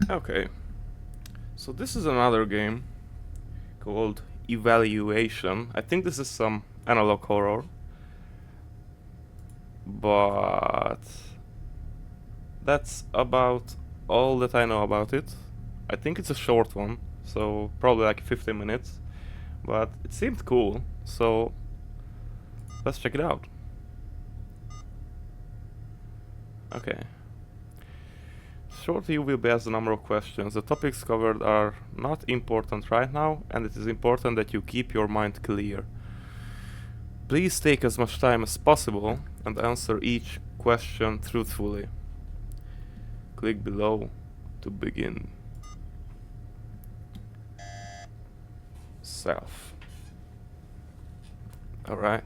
Okay, so this is another game called Evaluation. I think this is some analog horror, but that's about all that I know about it. I think it's a short one, so probably like 15 minutes, but it seemed cool, so let's check it out. Okay. Shortly will be asked a number of questions. The topics covered are not important right now, and it is important that you keep your mind clear. Please take as much time as possible and answer each question truthfully. Click below to begin. Self. Alright.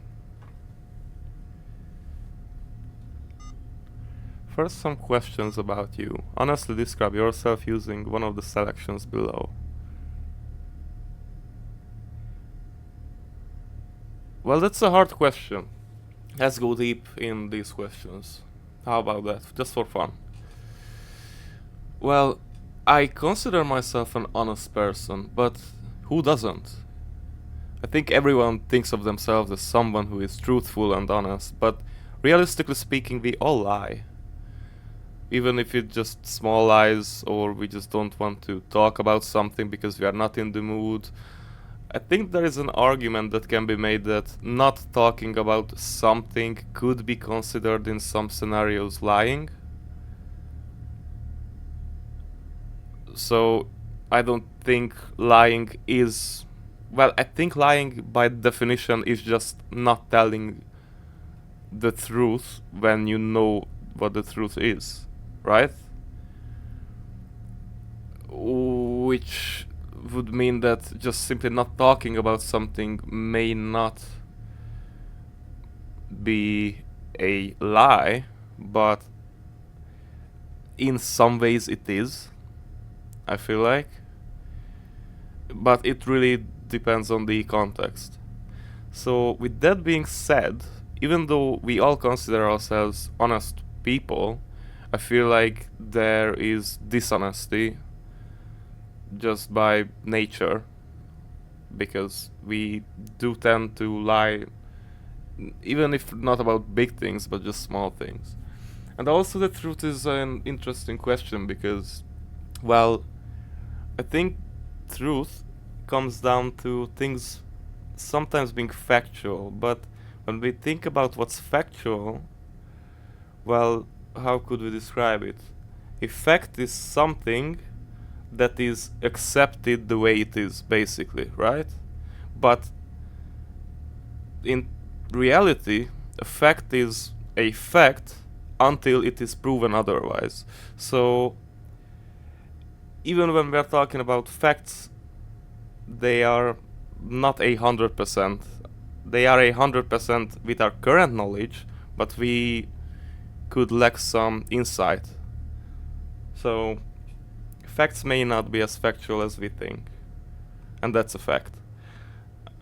First, some questions about you. Honestly describe yourself using one of the selections below. Well, that's a hard question. Let's go deep in these questions. How about that? Just for fun. Well, I consider myself an honest person, but who doesn't? I think everyone thinks of themselves as someone who is truthful and honest, but realistically speaking, we all lie. Even if it's just small lies or we just don't want to talk about something because we are not in the mood. I think there is an argument that can be made that not talking about something could be considered in some scenarios lying. So I don't think lying is. Well, I think lying by definition is just not telling the truth when you know what the truth is, right? Which would mean that just simply not talking about something may not be a lie, but in some ways it is, I feel like. But it really depends on the context. So, with that being said, even though we all consider ourselves honest people, I feel like there is dishonesty just by nature, because we do tend to lie, even if not about big things, but just small things. And also, the truth is an interesting question because, well, I think truth comes down to things sometimes being factual, but when we think about what's factual, well, how could we describe it? A fact is something that is accepted the way it is, basically, right? But in reality, a fact is a fact until it is proven otherwise. So, even when we are talking about facts, they are not 100%. They are 100% with our current knowledge, but we could lack some insight. So, facts may not be as factual as we think, and that's a fact.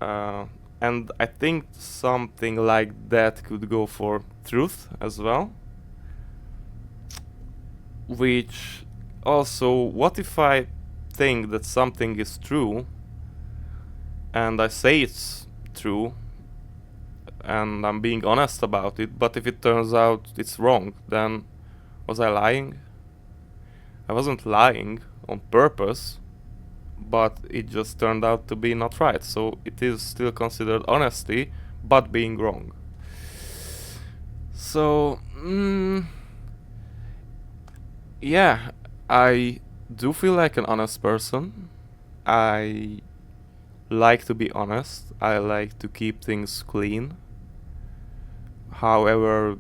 Uh, and I think something like that could go for truth as well. Which also, what if I think that something is true and I say it's true and I'm being honest about it, but if it turns out it's wrong, then was I lying? I wasn't lying on purpose, but it just turned out to be not right. So it is still considered honesty, but being wrong. So, yeah, I do feel like an honest person. I like to be honest. I like to keep things clean. However,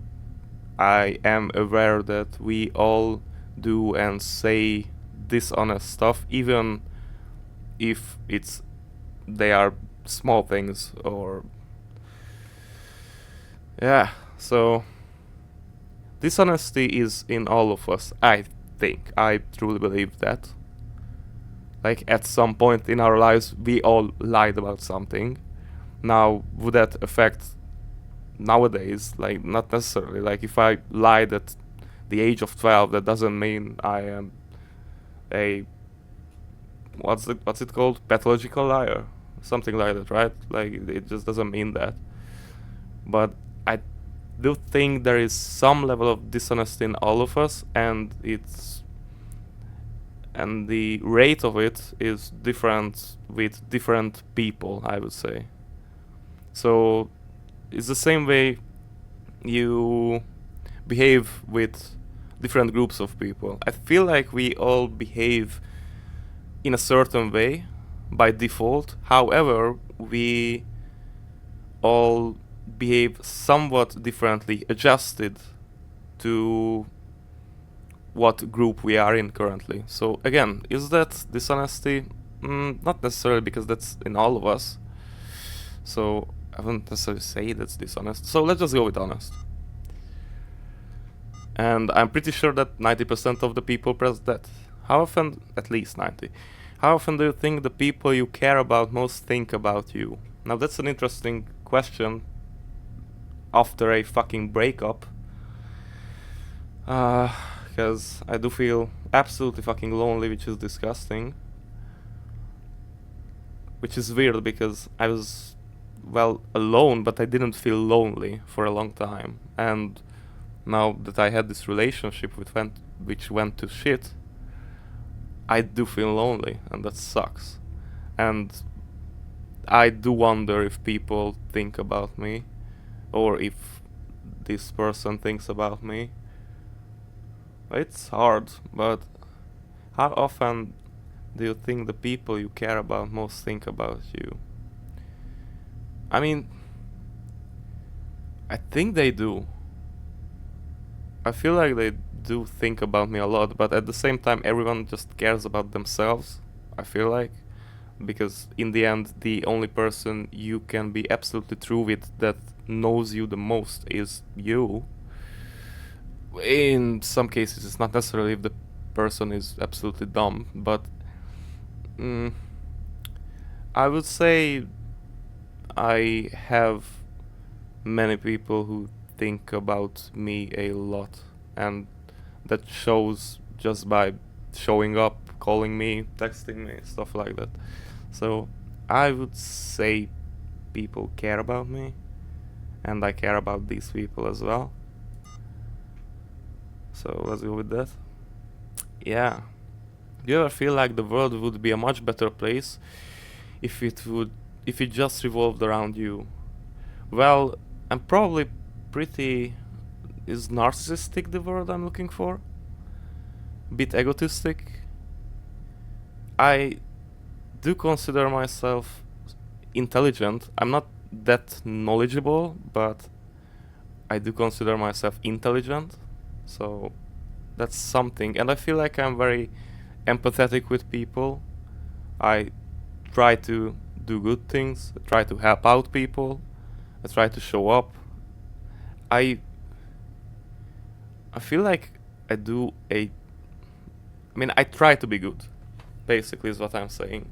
I am aware that we all do and say dishonest stuff, even if they are small things or yeah. So dishonesty is in all of us. I think I truly believe that. Like at some point in our lives, we all lied about something. Now, would that affect nowadays? Like, not necessarily. Like, if I lied at the age of 12, that doesn't mean I am a what's it called? Pathological liar, something like that, right? Like it just doesn't mean that. But I do think there is some level of dishonesty in all of us, and the rate of it is different with different people, I would say. So it's the same way you behave with different groups of people. I feel like we all behave in a certain way by default. However, we all behave somewhat differently, adjusted to what group we are in currently. So again, is that dishonesty? Not necessarily, because that's in all of us. So I wouldn't necessarily say that's dishonest. So let's just go with honest. And I'm pretty sure that 90% of the people press that. How often, at least 90, how often do you think the people you care about most think about you? Now that's an interesting question after a fucking breakup. Because I do feel absolutely fucking lonely, which is disgusting. Which is weird because I was, well, alone, but I didn't feel lonely for a long time. And now that I had this relationship which went to shit, I do feel lonely, and that sucks. And I do wonder if people think about me, or if this person thinks about me. It's hard, but how often do you think the people you care about most think about you? I mean, I think they do. I feel like they do think about me a lot, but at the same time, everyone just cares about themselves, I feel like. Because in the end, the only person you can be absolutely true with that knows you the most is you. In some cases, it's not necessarily if the person is absolutely dumb, but I would say I have many people who think about me a lot, and that shows just by showing up, calling me, texting me, stuff like that. So I would say people care about me, and I care about these people as well. So let's go with that. Yeah. Do you ever feel like the world would be a much better place if it just revolved around you? Well, I'm probably pretty... Is narcissistic the word I'm looking for? Bit egotistic? I do consider myself intelligent. I'm not that knowledgeable, but I do consider myself intelligent. So that's something. And I feel like I'm very empathetic with people. I try to do good things. I try to help out people. I try to show up. I feel like I do a... I mean, I try to be good, basically, is what I'm saying.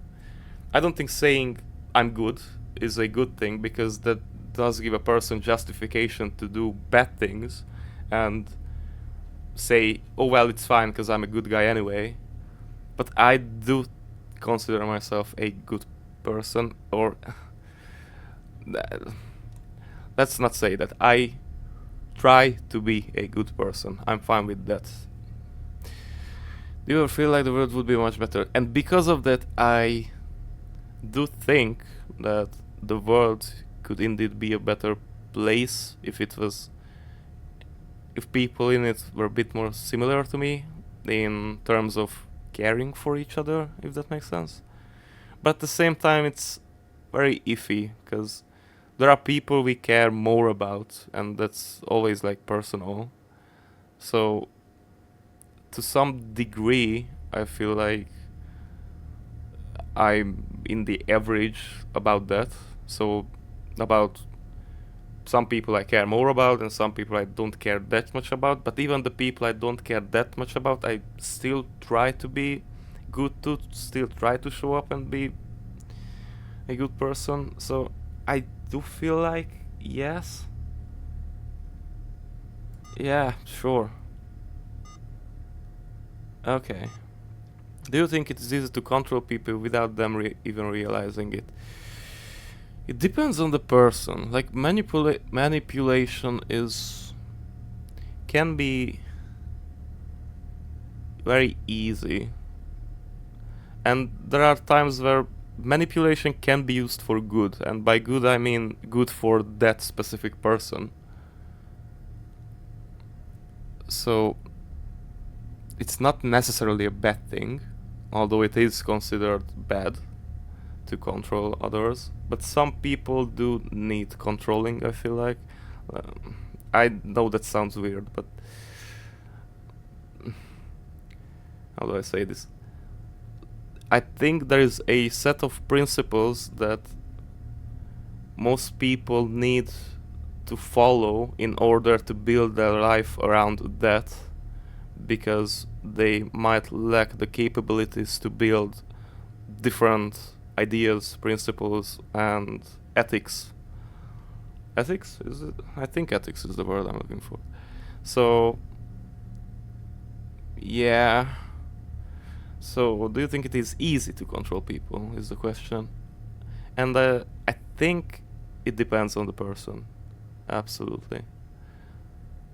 I don't think saying I'm good is a good thing, because that does give a person justification to do bad things and say, oh well, it's fine because I'm a good guy anyway. But I do consider myself a good person, or let's not say that. I try to be a good person. I'm fine with that. Do you ever feel like the world would be much better? And because of that, I do think that the world could indeed be a better place if people in it were a bit more similar to me in terms of caring for each other, if that makes sense. But at the same time, it's very iffy, because there are people we care more about, and that's always like personal. So to some degree, I feel like I'm in the average about that. So about some people I care more about, and some people I don't care that much about. But even the people I don't care that much about, I still try to be good to, still try to show up and be a good person. So I do feel like yes. Yeah, sure. Okay. Do you think it is easy to control people without them even realizing it? It depends on the person. Like manipulation is can be very easy, and there are times where manipulation can be used for good, and by good I mean good for that specific person. So it's not necessarily a bad thing, although it is considered bad to control others. But some people do need controlling, I feel like. I know that sounds weird, but how do I say this? I think there is a set of principles that most people need to follow in order to build their life around that, because they might lack the capabilities to build different ideas, principles, and ethics. Ethics? Is it? I think ethics is the word I'm looking for. So, yeah. So, do you think it is easy to control people? Is the question. And I think it depends on the person. Absolutely.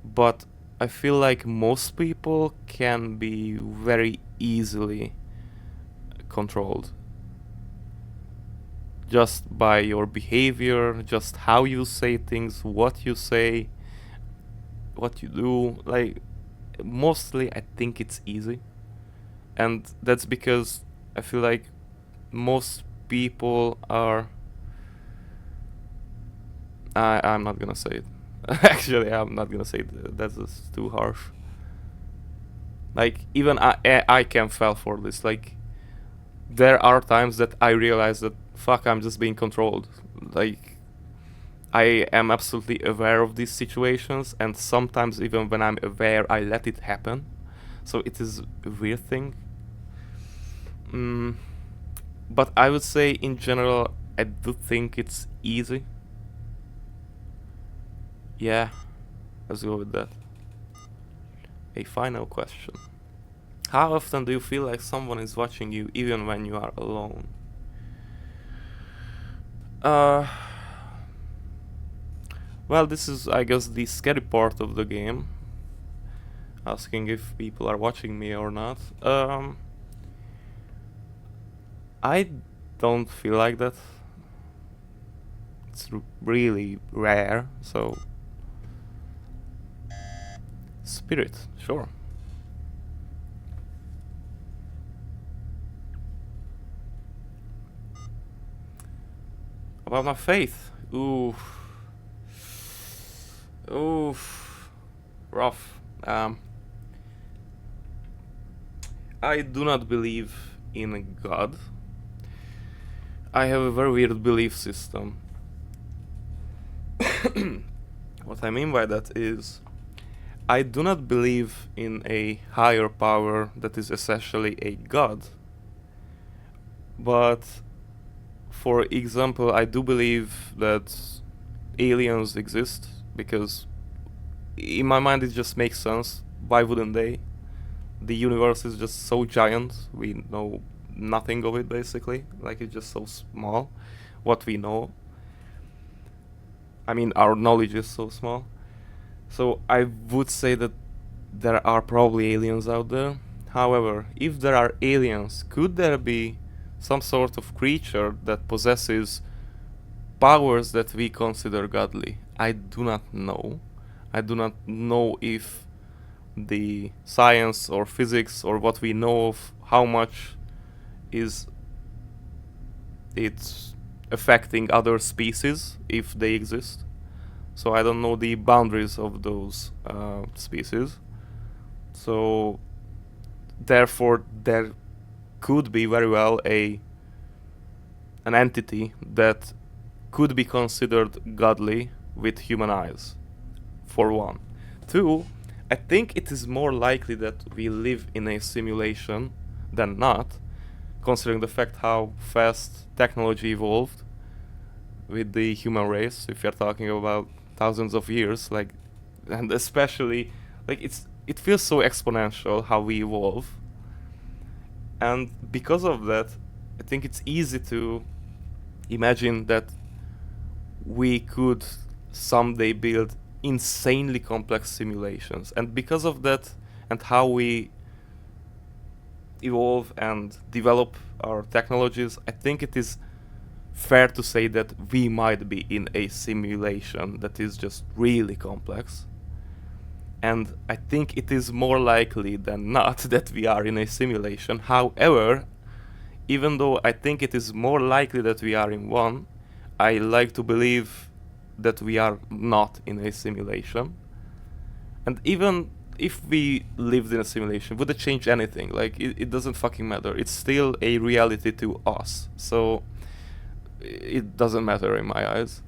But I feel like most people can be very easily controlled just by your behavior, just how you say things, what you say, what you do. Like, mostly I think it's easy. And that's because I feel like most people are. I'm not gonna say it. Actually, I'm not gonna say it. That's just too harsh. Like, even I can fall for this. Like, there are times that I realize that, fuck, I'm just being controlled. Like, I am absolutely aware of these situations, and sometimes even when I'm aware, I let it happen. So it is a weird thing. But I would say, in general, I do think it's easy. Yeah, let's go with that. A final question. How often do you feel like someone is watching you even when you are alone? Well, this is, I guess, the scary part of the game. Asking if people are watching me or not. I don't feel like that. It's really rare, so. Spirit, sure. About my faith. Oof. Oof. Rough. I do not believe in God. I have a very weird belief system. What I mean by that is, I do not believe in a higher power that is essentially a god. But, for example, I do believe that aliens exist, because in my mind it just makes sense. Why wouldn't they? The universe is just so giant, we know nothing of it basically. Like, it's just so small, what we know. I mean, our knowledge is so small. So I would say that there are probably aliens out there. However, if there are aliens, could there be some sort of creature that possesses powers that we consider godly? I do not know. I do not know if the science or physics or what we know of how much is it affecting other species if they exist. So I don't know the boundaries of those species. So therefore there could be very well an entity that could be considered godly with human eyes, for one. Two, I think it is more likely that we live in a simulation than not, considering the fact how fast technology evolved with the human race. If you're talking about thousands of years, like, and especially, like, it feels so exponential how we evolve. And because of that, I think it's easy to imagine that we could someday build insanely complex simulations. And because of that, and how we evolve and develop our technologies, I think it is fair to say that we might be in a simulation that is just really complex. And I think it is more likely than not that we are in a simulation. However, even though I think it is more likely that we are in one, I like to believe that we are not in a simulation. And even if we lived in a simulation, would it change anything? Like, it doesn't fucking matter. It's still a reality to us. So, it doesn't matter in my eyes.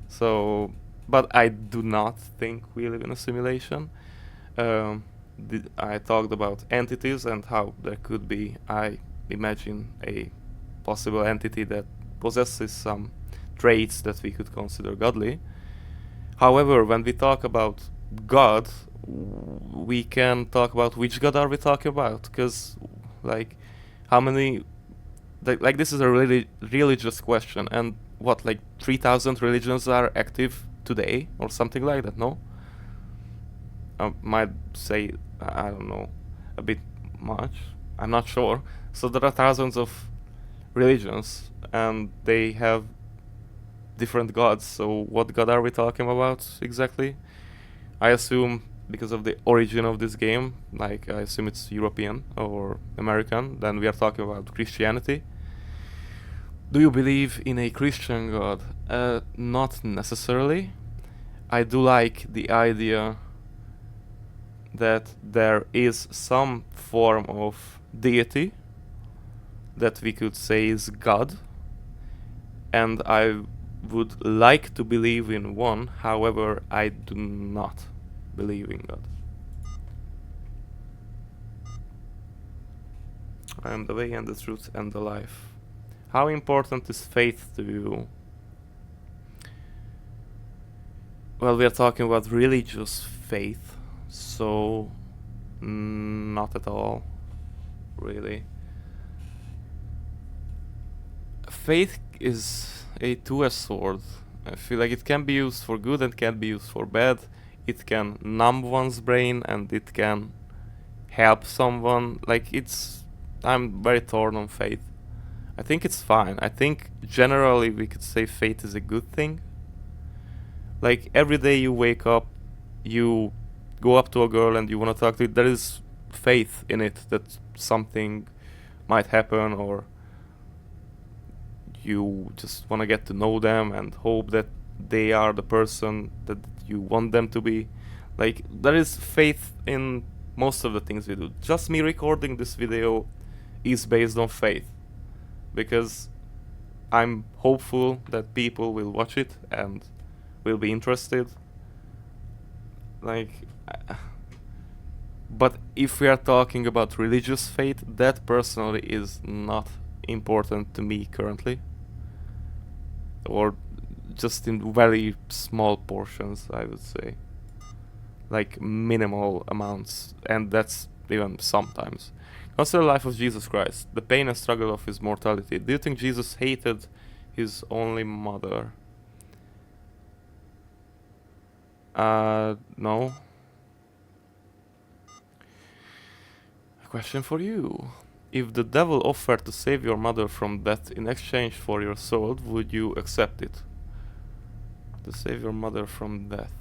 So, but I do not think we live in a simulation. I talked about entities and how there could be, I imagine, a possible entity that possesses some traits that we could consider godly. However, when we talk about God, we can talk about which God are we talking about? Because, like, how many? Like this is a really religious question, and what, like 3,000 religions are active today, or something like that? No, I might say, I don't know, a bit much. I'm not sure. So there are thousands of religions, and they have different gods. So what god are we talking about exactly? I assume, because of the origin of this game, like I assume it's European or American, then we are talking about Christianity. Do you believe in a Christian god? Not necessarily. I do like the idea that there is some form of deity that we could say is God, and I would like to believe in one. However, I do not believe in God. I am the way and the truth and the life. How important is faith to you? Well, we are talking about religious faith, so not at all, really. Faith is a two-edged sword. I feel like it can be used for good and can be used for bad. It can numb one's brain and it can help someone. Like, I'm very torn on faith. I think it's fine. I think generally we could say faith is a good thing. Like, every day you wake up, you go up to a girl and you want to talk to it, there is faith in it that something might happen, or you just want to get to know them and hope that they are the person that you want them to be. Like, there is faith in most of the things we do. Just me recording this video is based on faith, because I'm hopeful that people will watch it and will be interested. Like, but if we are talking about religious faith, that personally is not important to me currently, or just in very small portions, I would say, like minimal amounts, and that's even sometimes. Consider the life of Jesus Christ, the pain and struggle of his mortality. Do you think Jesus hated his only mother? No. A question for you. If the devil offered to save your mother from death in exchange for your soul, would you accept it? To save your mother from death.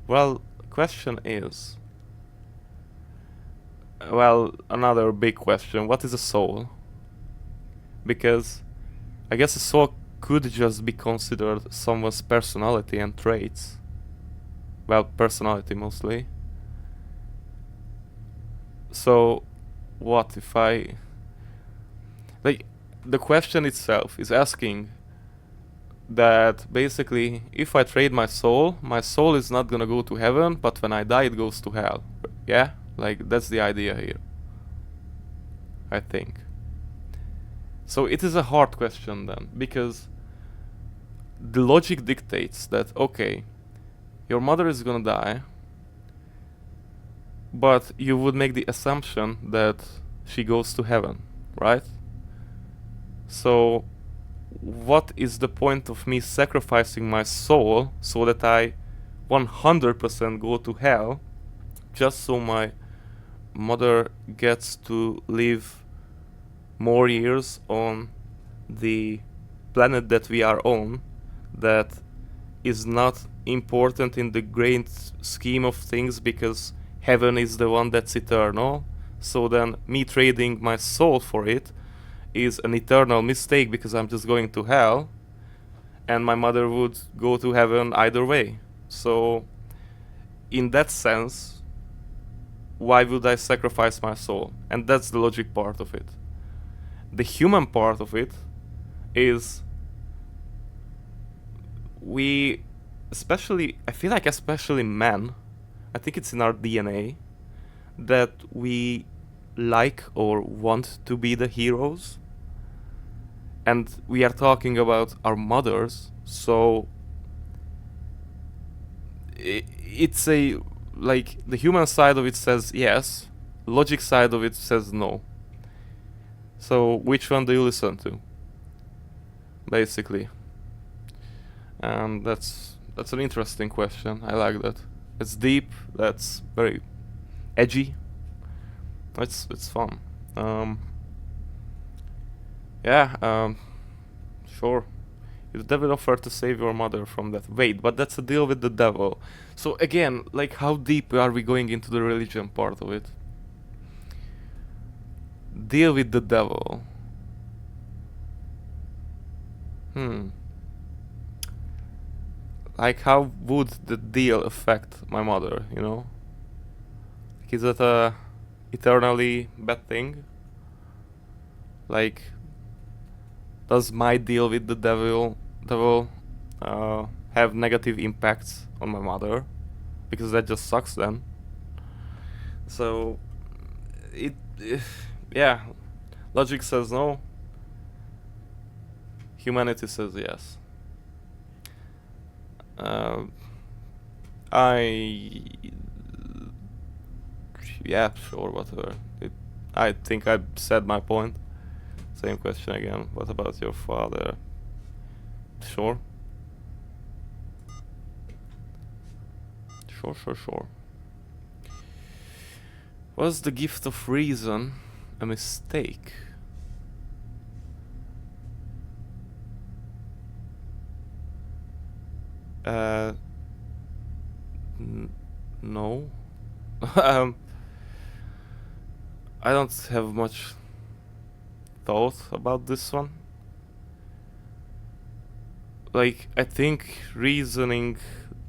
Well, question is... Well, another big question. What is a soul? Because I guess a soul could just be considered someone's personality and traits. Well, personality mostly. So, what if I... Like, the question itself is asking that basically, if I trade my soul is not gonna go to heaven, but when I die it goes to hell. Yeah? Like, that's the idea here, I think. So it is a hard question then, because the logic dictates that, okay, your mother is gonna die, but you would make the assumption that she goes to heaven, right? So what is the point of me sacrificing my soul so that I 100% go to hell just so my mother gets to live more years on the planet that we are on, that is not important in the grand scheme of things because heaven is the one that's eternal. So then me trading my soul for it is an eternal mistake because I'm just going to hell, and my mother would go to heaven either way. So in that sense, why would I sacrifice my soul? And that's the logic part of it. The human part of it is we, especially, I feel like especially men, I think it's in our DNA, that we like or want to be the heroes. And we are talking about our mothers, so it's a, like, the human side of it says yes, logic side of it says no. So which one do you listen to, basically? And that's an interesting question. I like that. It's deep. That's very edgy. It's fun. Yeah. Sure. The devil offered to save your mother from death. Wait, but that's a deal with the devil. So again, like, how deep are we going into the religion part of it? Deal with the devil. Like, how would the deal affect my mother, you know? Like, is that a eternally bad thing? Like, does my deal with the devil have negative impacts on my mother? Because that just sucks then. So yeah, logic says no, humanity says yes. Yeah, sure, whatever. I think I said my point. Same question again. What about your father? Sure. Sure. Was the gift of reason a mistake? No. I don't have much thought about this one. Like, I think reasoning,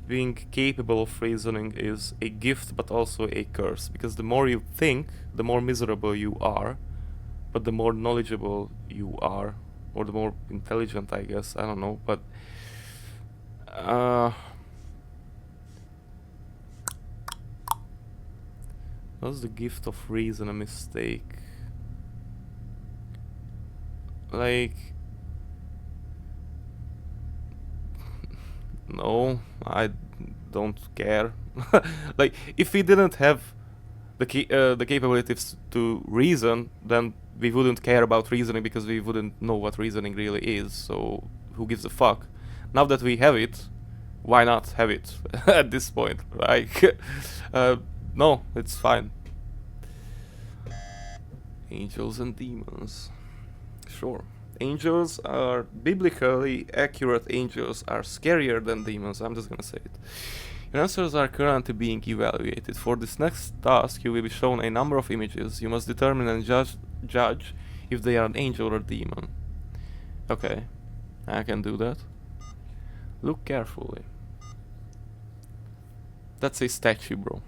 being capable of reasoning, is a gift but also a curse. Because the more you think, the more miserable you are, but the more knowledgeable you are, or the more intelligent, I guess. I don't know, but was the gift of reason a mistake? Like, no, I don't care. Like, if we didn't have the capabilities to reason, then we wouldn't care about reasoning because we wouldn't know what reasoning really is. So who gives a fuck? Now that we have it, why not have it at this point? Like, no, it's fine. Angels and demons. Sure. Angels are biblically accurate. Angels are scarier than demons. I'm just gonna say it. Your answers are currently being evaluated. For this next task, you will be shown a number of images. You must determine and judge if they are an angel or demon. Okay, I can do that. Look carefully. That's a statue, bro.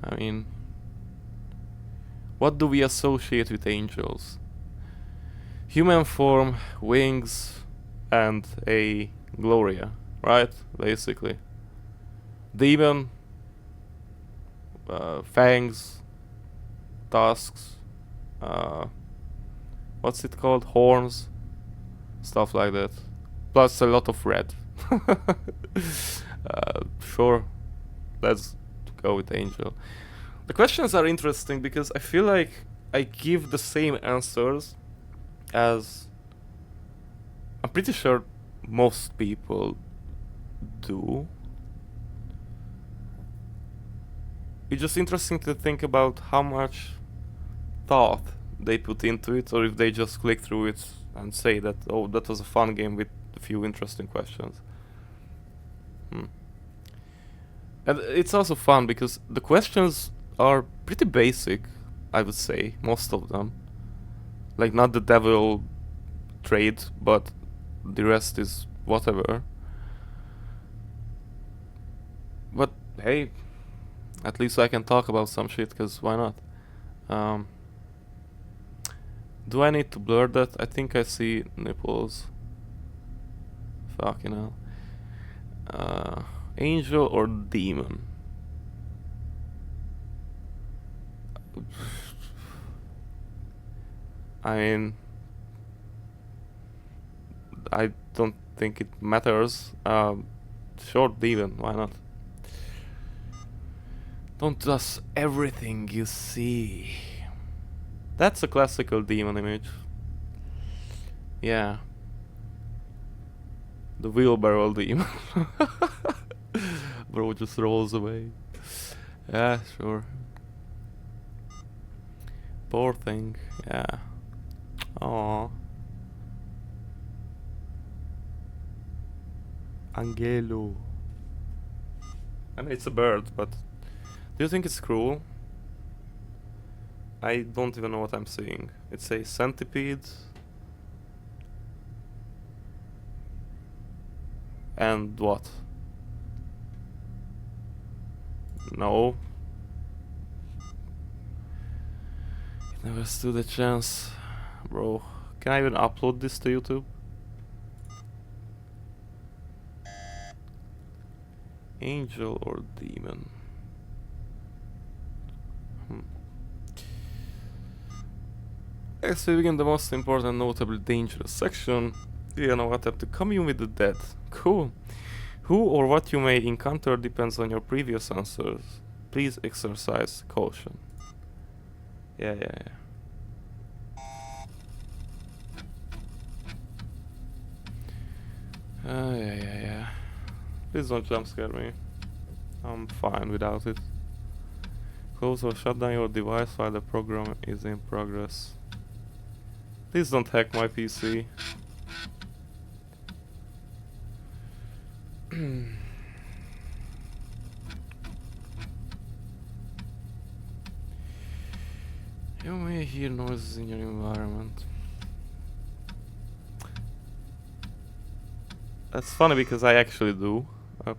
I mean, what do we associate with angels? Human form, wings, and a Gloria, right? Basically. Demon, fangs, tusks, what's it called? Horns, stuff like that. Plus a lot of red. Sure. let's go with Angel. The questions are interesting because I feel like I give the same answers as I'm pretty sure most people do. It's just interesting to think about how much thought they put into it, or if they just click through it and say that, oh, that was a fun game with a few interesting questions. And it's also fun because the questions are pretty basic, I would say, most of them. Like, not the devil trade, but the rest is whatever. But hey, at least I can talk about some shit, cause why not? Do I need to blur that? I think I see nipples. Fucking hell. Angel or demon? I mean, I don't think it matters. Sure, demon, why not? Don't trust everything you see. That's a classical demon image. Yeah. The wheelbarrow demon. Bro just rolls away. Yeah, sure. Poor thing, yeah. Aww. Angelo. I mean, it's a bird, but do you think it's cruel? I don't even know what I'm seeing. It's a centipede. And what? No. It never stood a chance. Bro, can I even upload this to YouTube? Angel or demon? As we begin the most important, notably dangerous section, you know what, have to commune with the dead. Cool. Who or what you may encounter depends on your previous answers. Please exercise caution. Yeah. Yeah. Please don't jump scare me. I'm fine without it. Close or shut down your device while the program is in progress. Please don't hack my PC. You may hear noises in your environment. That's funny because I actually do.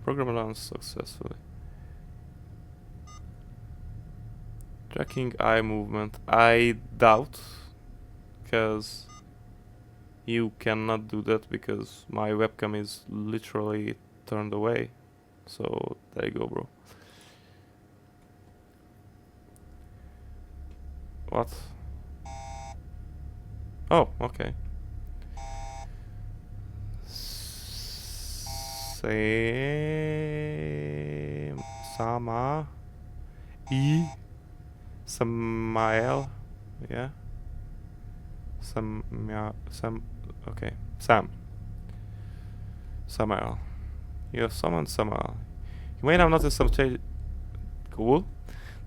Program runs successfully. Tracking eye movement. I doubt. Because you cannot do that because my webcam is literally turned away. So there you go, bro. What? Oh, okay. Same. Sama. Samael. Yeah. Okay. Sam. Samael. You have summoned Samael. You may have noticed some change. Cool.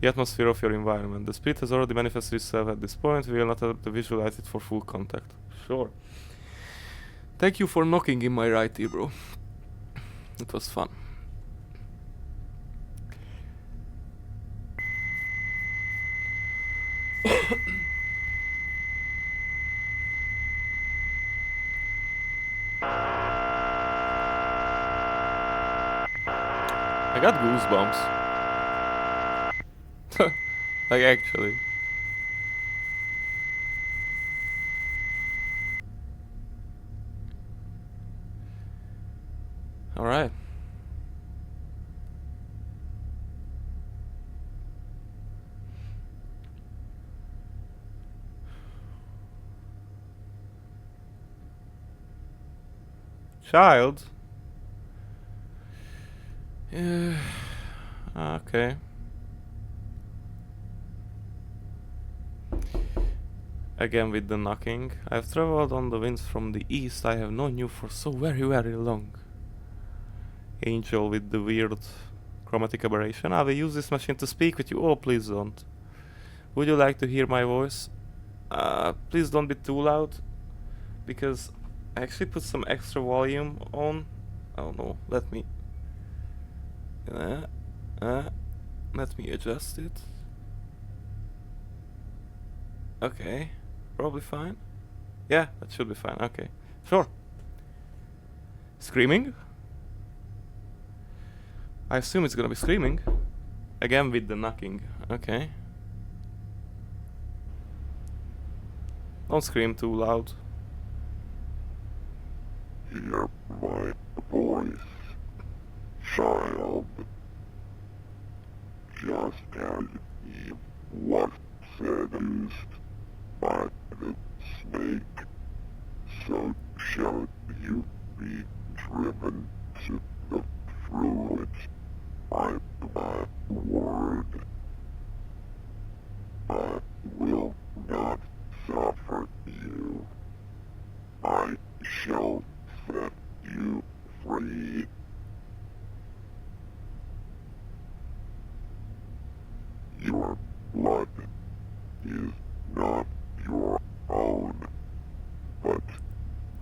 The atmosphere of your environment. The spirit has already manifested itself at this point. We will not have to visualize it for full contact. Sure. Thank you for knocking in my right ear, bro. It was fun. I got goosebumps. Like, actually. Alright. Child? Okay. Again with the knocking. I've traveled on the winds from the east. I have known you for so very, very long. Angel with the weird chromatic aberration. I will use this machine to speak with you. Oh, please don't. Would you like to hear my voice? Please don't be too loud. Because I actually put some extra volume on. Oh no, let me... let me adjust it. Okay. Probably fine. Yeah, that should be fine. Okay. Sure. Screaming? I assume it's gonna be screaming. Again with the knocking. Okay. Don't scream too loud. Hear my voice, child. Just as he was seduced by the snake, so shall you be driven to the fruit by my word. I will not suffer you. I shall set you free. Your blood is not your own, but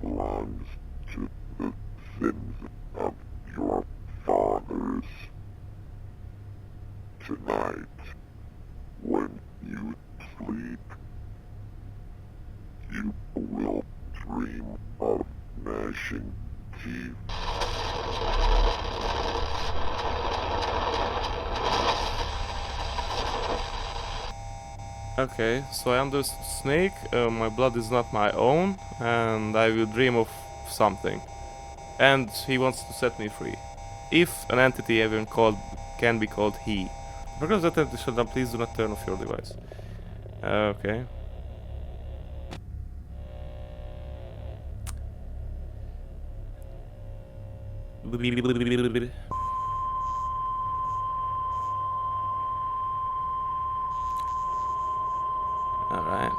belongs to the sins of your fathers. Tonight, when you sleep, you will dream of gnashing teeth. Okay, so I am the snake, my blood is not my own, and I will dream of something. And he wants to set me free. If an entity even called can be called he. Because that entity shut down, please do not turn off your device. Okay. Alright.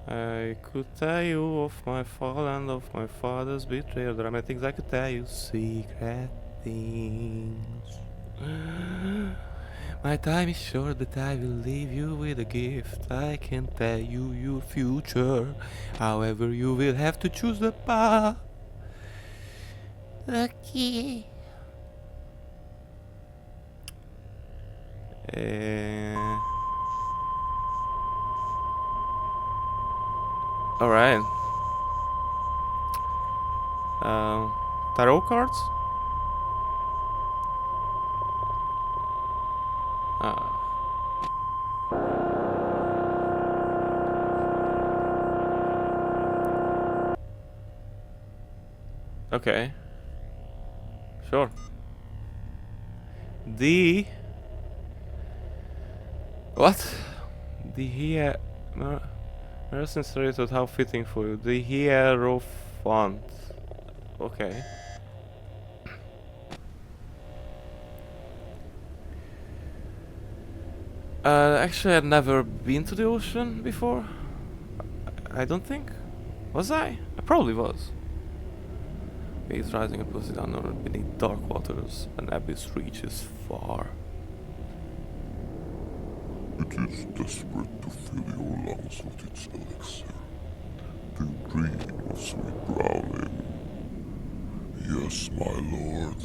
I could tell you of my fall and of my father's betrayal. There are many things I could tell you. Secret things. My time is short, but I will leave you with a gift. I can tell you your future. However, you will have to choose the path. The key. Alright. Tarot cards? Okay. Sure. The... What? The here... Merchant thought how fitting for you. The Hierophant. Okay. Actually, I'd never been to the ocean before. I don't think. Was I? I probably was. Waves rising and pushing down on beneath dark waters. An abyss reaches far. It is desperate to fill your lungs with its elixir. Do you dream of sweet drowning? Yes, my lord,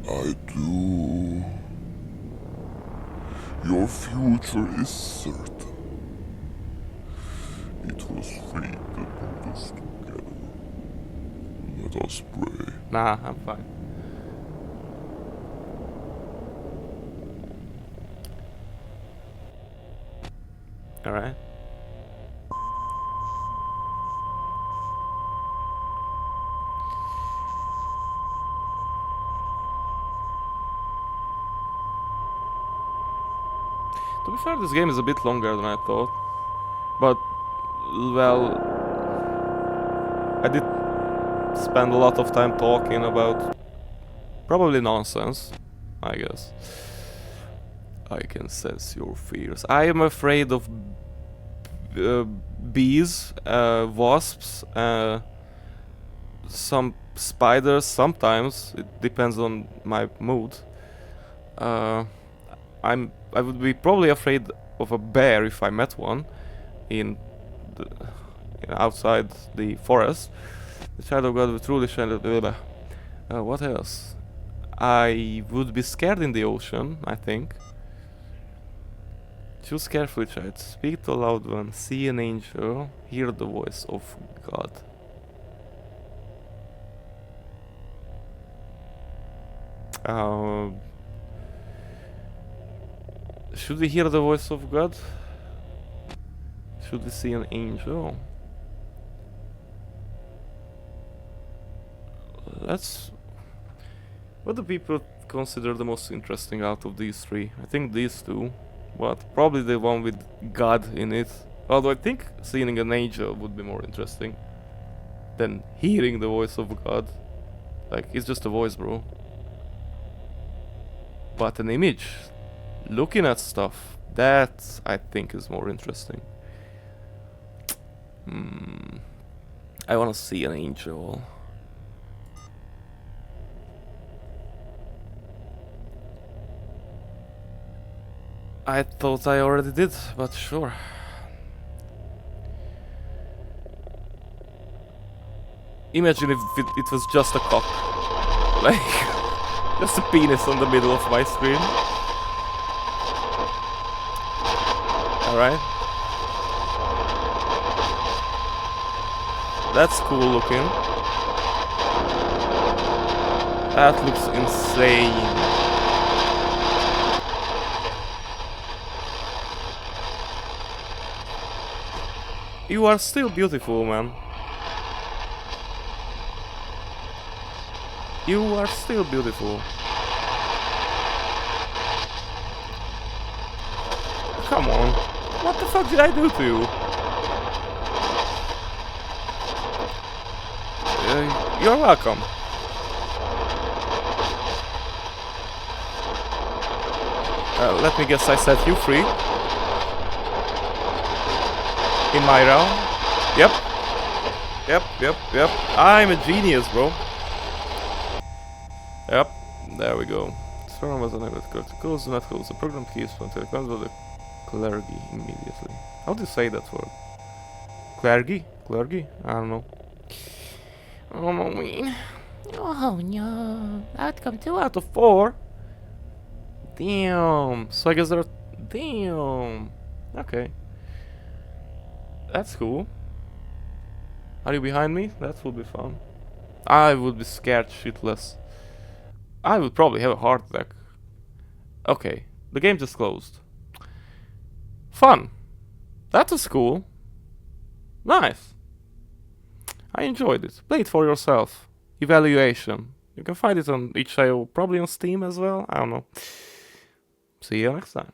I do. Your future is certain. It was fate that brought us together. Let us pray. Nah, I'm fine. Alright. fair, this game is a bit longer than I thought. But, well, I did spend a lot of time talking about probably nonsense, I guess. I can sense your fears. I am afraid of bees, wasps, some spiders sometimes. It depends on my mood. I would be probably afraid of a bear if I met one in the, outside the forest. The child of God will truly shine. What else? I would be scared in the ocean, I think. Choose carefully, child. Speak to a loud one. See an angel. Hear the voice of God. Should we hear the voice of God? Should we see an angel? Let's... What do people consider the most interesting out of these three? I think these two. But probably the one with God in it. Although I think seeing an angel would be more interesting than hearing the voice of God. Like, it's just a voice, bro. But an image, looking at stuff, that I think is more interesting. I wanna see an angel. I thought I already did, but sure. Imagine if it was just a cock. Like... Just a penis on the middle of my screen. Alright. That's cool looking. That looks insane. You are still beautiful, man. You are still beautiful. Come on. What the fuck did I do to you? You're welcome. Let me guess, I set you free. In my round. Yep. I'm a genius, bro. Yep, there we go. Storm was unable to close, do not close the program keys until it comes with the clergy immediately. How do you say that word? Clergy? Clergy? I don't know. Oh no, man. Oh no. Outcome 2 out of 4. Damn. So I guess there are... Damn. Okay. That's cool. Are you behind me? That would be fun. I would be scared shitless. I would probably have a heart attack. Okay, the game just closed. Fun. That was cool. Nice. I enjoyed it. Play it for yourself. Evaluation. You can find it on itch.io, probably on Steam as well. I don't know. See you next time.